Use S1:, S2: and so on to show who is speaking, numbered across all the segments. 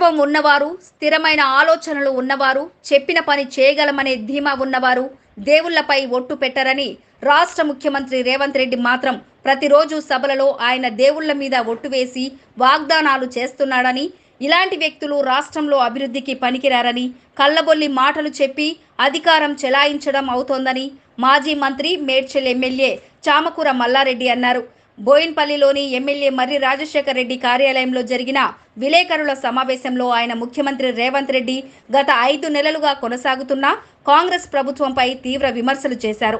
S1: వ్యక్తిత్వం ఉన్నవారు, స్థిరమైన ఆలోచనలు ఉన్నవారు, చెప్పిన పని చేయగలమనే ధీమా ఉన్నవారు దేవుళ్లపై ఒట్టు పెట్టరని రాష్ట్ర ముఖ్యమంత్రి రేవంత్ రెడ్డి మాత్రం ప్రతిరోజు సభలలో ఆయన దేవుళ్ల మీద ఒట్టు వేసి వాగ్దానాలు చేస్తున్నాడని, ఇలాంటి వ్యక్తులు రాష్ట్రంలో అభివృద్ధికి పనికిరారని, కళ్ళబొల్లి మాటలు చెప్పి అధికారం చెలాయించడం అవుతోందని మాజీ మంత్రి మేడ్చల్ ఎమ్మెల్యే చామకూర మల్లారెడ్డి అన్నారు. బోయిన్పల్లిలోని ఎమ్మెల్యే మర్రి రాజశేఖర్ రెడ్డి కార్యాలయంలో జరిగిన విలేకరుల సమావేశంలో ఆయన ముఖ్యమంత్రి రేవంత్ రెడ్డి గత 5 నెలలుగా కొనసాగుతున్న కాంగ్రెస్ ప్రభుత్వంపై తీవ్ర విమర్శలు చేశారు.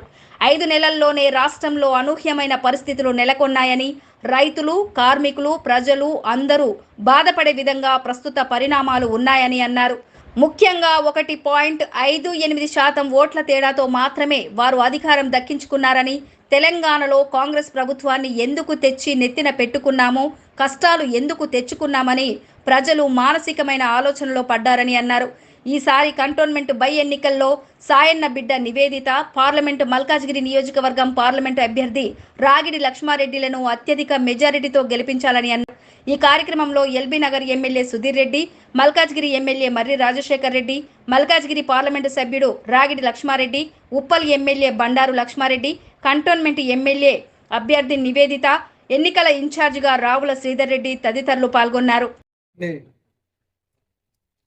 S1: 5 నెలల్లోనే రాష్ట్రంలో అనూహ్యమైన పరిస్థితులు నెలకొన్నాయని, రైతులు, కార్మికులు, ప్రజలు అందరూ బాధపడే విధంగా ప్రస్తుత పరిణామాలు ఉన్నాయని అన్నారు. ముఖ్యంగా 1.58% ఓట్ల తేడాతో మాత్రమే వారు అధికారం దక్కించుకున్నారని, తెలంగాణలో కాంగ్రెస్ ప్రభుత్వాన్ని ఎందుకు తెచ్చి నెత్తిన పెట్టుకున్నామో, కష్టాలు ఎందుకు తెచ్చుకున్నామని ప్రజలు మానసికమైన ఆలోచనలో పడ్డారని అన్నారు. ఈసారి కంటోన్మెంట్ బై ఎన్నికల్లో సాయన్న బిడ్డ నివేదిత, పార్లమెంటు మల్కాజ్గిరి నియోజకవర్గం పార్లమెంటు అభ్యర్థి రాగిడి లక్ష్మారెడ్డిలను అత్యధిక మెజారిటీతో గెలిపించాలని అన్నారు. ఈ కార్యక్రమంలో LB Nagar MLA Sudheer Reddy, Malkajgiri MLA Marri Rajasekhar Reddy, Malkajgiri parliament సభ్యుడు Ragidi Lakshma Reddy, Uppal MLA Bandaru Lakshma Reddy, cantonment MLA అభ్యర్థి నివేదిత, ఎన్నికల ఇన్ఛార్జిగా రావుల శ్రీధర్ రెడ్డి తదితరులు పాల్గొన్నారు.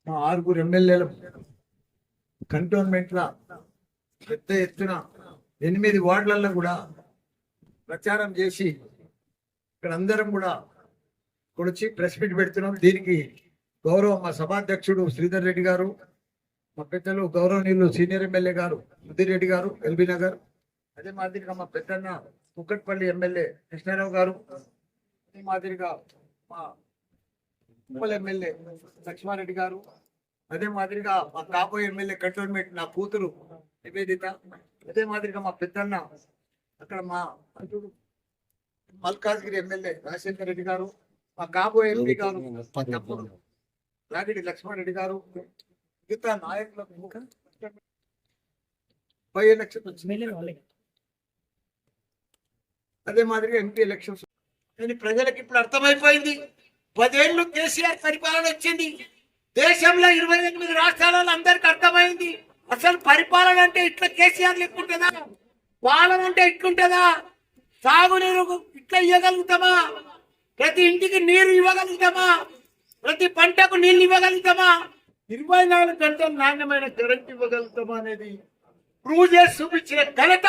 S2: మా 6 ఎమ్మెల్యేలు కంటోన్మెంట్ల పెద్ద ఎత్తున 8 వార్డులలో కూడా ప్రచారం చేసి ఇక్కడ అందరం కూడా వచ్చి ప్రెస్ మీట్ పెడుతున్నాం. దీనికి గౌరవ మా సభాధ్యక్షుడు శ్రీధర్ రెడ్డి గారు, మా పెద్దలు గౌరవనీయులు సీనియర్ ఎమ్మెల్యే గారు సుధీర్ రెడ్డి గారు ఎల్బీ నగర్, అదే మాదిరిగా మా పెద్దన్న కుక్కట్పల్లి ఎమ్మెల్యే కృష్ణారావు గారు, అదే మాదిరిగా మా ఉప్పల్ ఎమ్మెల్యే లక్ష్మారెడ్డి గారు, అదే మాదిరిగా మా కాబోయే ఎమ్మెల్యే కంటోన్మెంట్ నా కూతురు నివేదిత, అదే మాదిరిగా మా పెద్దన్న అక్కడ మా మల్కాజ్గిరి ఎమ్మెల్యే రాజశేఖర్ రెడ్డి గారు, మా కాబోయే ఎంపీ గారు రాగిడి లక్ష్మారెడ్డి గారు, మిగతా నాయకులకు బై ఎలక్షన్ వచ్చింది. అదే మాదిరిగా ఎంపీ ఎలక్షన్స్. కానీ ప్రజలకు ఇప్పుడు అర్థమైపోయింది. 10 ఏళ్ళు కేసీఆర్ పరిపాలన వచ్చింది. దేశంలో 28 రాష్ట్రాలలో అందరికి అర్థమైంది అసలు పరిపాలన అంటే ఇట్లా కేసీఆర్ లెక్కుంటుందా, పాలన అంటే ఇట్లుంటుందా, సాగునీరు ఇట్లా ఇవ్వగలుగుతామా, ప్రతి ఇంటికి నీరు ఇవ్వగలుగుతామా, ప్రతి పంటకు నీళ్ళు ఇవ్వగలుగుతామా, 24 గంటలు నాణ్యమైన కరెంట్ ఇవ్వగలుగుతామా అనేది ప్రూవ్ చేసి చూపించిన ఘనత.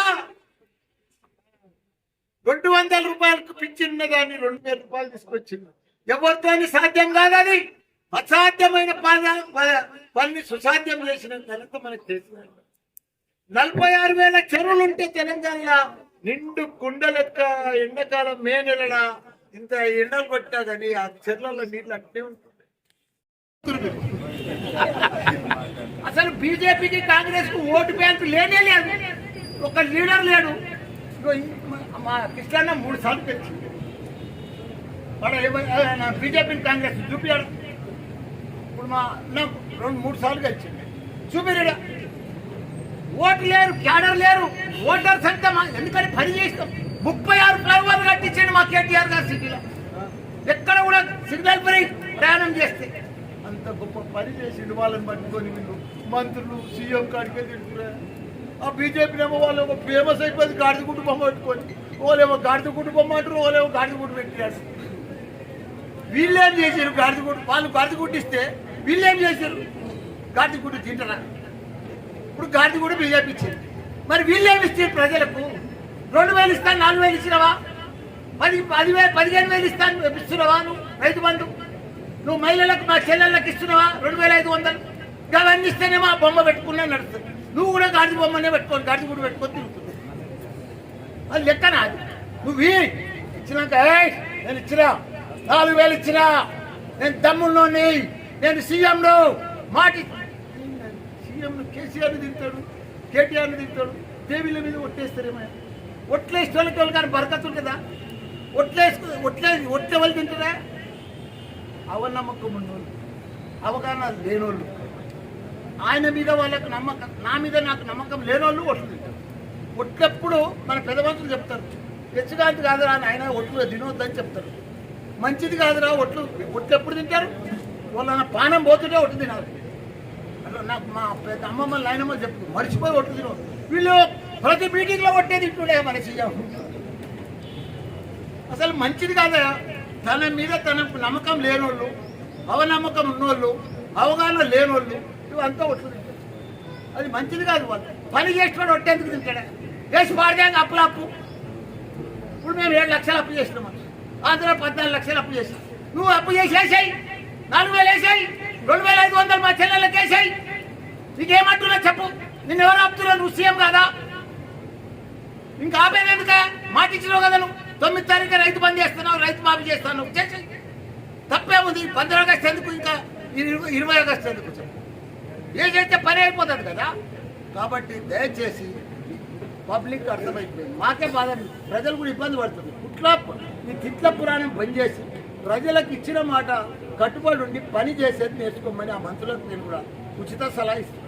S2: 200 రూపాయలకు పిచ్చిన్న దాన్ని 2000 రూపాయలు తీసుకొచ్చింది. ఎవరితో సాధ్యం కాదు, అది అసాధ్యమైన పని సుసాధ్యం చేసిన ఘనత మనకు తెలిసిన. 46,000 చెరువులు ఉంటే తెలంగాణలో నిండు కుండలెక్క ఎండాకాలం మే నెలల ఇంత ఎండలు కొట్టా కానీ ఆ చెరువులలో నీళ్ళు అట్టే ఉంటుంది. అసలు బీజేపీకి కాంగ్రెస్ కు ఓటు బ్యాంక్ లేనే లేదు, ఒక లీడర్ లేడు. మా కృష్ణ 3 సార్లు పెంచింది బీజేపీ కాంగ్రెస్ చూపించాడు. ఇప్పుడు మా 2-3 సార్లు గెలిచింది చూపిరాడు. ఓటు లేరు, క్యాడర్ లేరు, ఓటర్స్ అంతా ఎందుకని పని చేస్తాం. 36 ఫ్లైఓవర్లు కట్టించండి మా కేటీఆర్ గారు సిటీలో, ఎక్కడ కూడా సిగ్నల్ పై ప్రయాణం చేస్తే అంత గొప్ప పని చేసిండు. వాళ్ళని పట్టుకొని వీళ్ళు మంత్రులు సీఎం కాడికే తింటున్నారు. ఆ బీజేపీ ఏమో వాళ్ళు ఫేమస్ అయిపోయింది గాడిదగుడ్డు బొమ్మ పెట్టుకొని, ఓలేమో గాడిదగుడ్డు బొమ్మ అంటారు, ఓలేమో గాడిదగుడ్డు పెట్టారు. వీళ్ళేం చేశారు గాడిదగుడ్డు, వాళ్ళు గాడిదగుడ్డు ఇస్తే వీళ్ళేం చేశారు, గాడిదగుడ్డు తింటారా. ఇప్పుడు గాడిదగుడ్డు బీజేపీ ఇచ్చింది, మరి వీళ్ళేమి ఇచ్చారు ప్రజలకు. 2,000 ఇస్తాను, 4,000 ఇచ్చినవా, 15,000 ఇస్తాను ఇస్తున్నావా నువ్వు రైతు బంధు, నువ్వు మహిళలకు మా చెల్లెళ్ళకి ఇస్తున్నావా 2,500. అవన్నీ ఇస్తేనేమో ఆ బొమ్మ పెట్టుకున్నా నడుస్తుంది. నువ్వు కూడా గాడిద బొమ్మనే పెట్టుకొని గాడిద కూడా పెట్టుకొని తిరుగుతుంది. అది లెక్కనా? నువ్వు ఇచ్చినాక నేను ఇచ్చినా 4,000 ఇచ్చినా, నేను తమ్ముళ్ళని, నేను సీఎంను మాట. సీఎంను కేసీఆర్ని తింటాడు, కేటీఆర్ని తింటాడు, దేవీల మీద ఒట్టేస్తారేమో. ఒట్లేసి వాళ్ళకి కానీ బరకత్ ఉంటుందా? ఒట్లే వాళ్ళు తింటారా? అవనమ్మకం ఉన్నోళ్ళు, అవగాహన లేనోళ్ళు, ఆయన మీద వాళ్ళకి నమ్మకం, నా మీద నాకు నమ్మకం లేనోళ్ళు ఒట్లు తింటారు. ఒట్లెప్పుడు మన పెద్దమంతులు చెప్తారు, తెచ్చుగాంతి కాదురా ఆయన ఒట్లు తినొద్దని చెప్తారు. మంచిది కాదురా ఒట్లు ఎప్పుడు తింటారు, వాళ్ళ పానం పోతుంటే ఒట్టు తినాలి. అట్లా నాకు మా పెద్ద అమ్మమ్మ నాయనమ్మ చెప్తుంది, మర్చిపోయి ఒట్టు తిన. వీళ్ళు ప్రతి మీటింగ్లో కొట్టేది ఇట్టుడే మన సీఎం. అసలు మంచిది కాదా? తన మీద తనకు నమ్మకం లేనోళ్ళు, అవనమ్మకం ఉన్నోళ్ళు, అవగాహన లేనోళ్ళు ఇవంతా ఒట్లు తింటారు. అది మంచిది కాదు. వాళ్ళు పని చేసిన ఒట్టేందుకు తింటాడా? వేసి పాడదాక అప్పు. ఇప్పుడు మేము 7 లక్షలు అప్పు చేసినాం, ఆంధ్ర 14 లక్షలు అప్పు చేసినాం. నువ్వు అప్పు చేసేసాయి, 4,000 వేసాయి, 2,500 మా చెల్లెళ్ళకి వేసాయి. నీకేమంటున్నా చెప్పు? నిన్ను ఎవరు ఆపుతున్నా? నువ్వు సీఎం కాదా? ఇంకా ఆపేది ఎందుక? మాట ఇచ్చినావు కదా నువ్వు. 9 తారీఖు రైతు బంద్ చేస్తున్నావు, రైతు మాఫీ చేస్తున్నావు, చేసి తప్పే ఉంది. 15 ఆగస్టు ఎందుకు? ఇంకా 20 ఆగస్టు ఎందుకు? ఏ చేస్తే పని అయిపోతుంది కదా. కాబట్టి దయచేసి పబ్లిక్ అర్థమైపోయింది. మాకే బాధ, ప్రజలు కూడా ఇబ్బంది పడుతుంది. ఈ తిట్ల పురాణం బంద్ చేసి ప్రజలకు ఇచ్చిన మాట కట్టుబడి ఉండి పని చేసేది నేర్చుకోమని ఆ మంత్రులకు నేను కూడా ఉచిత సలహా ఇస్తున్నాను.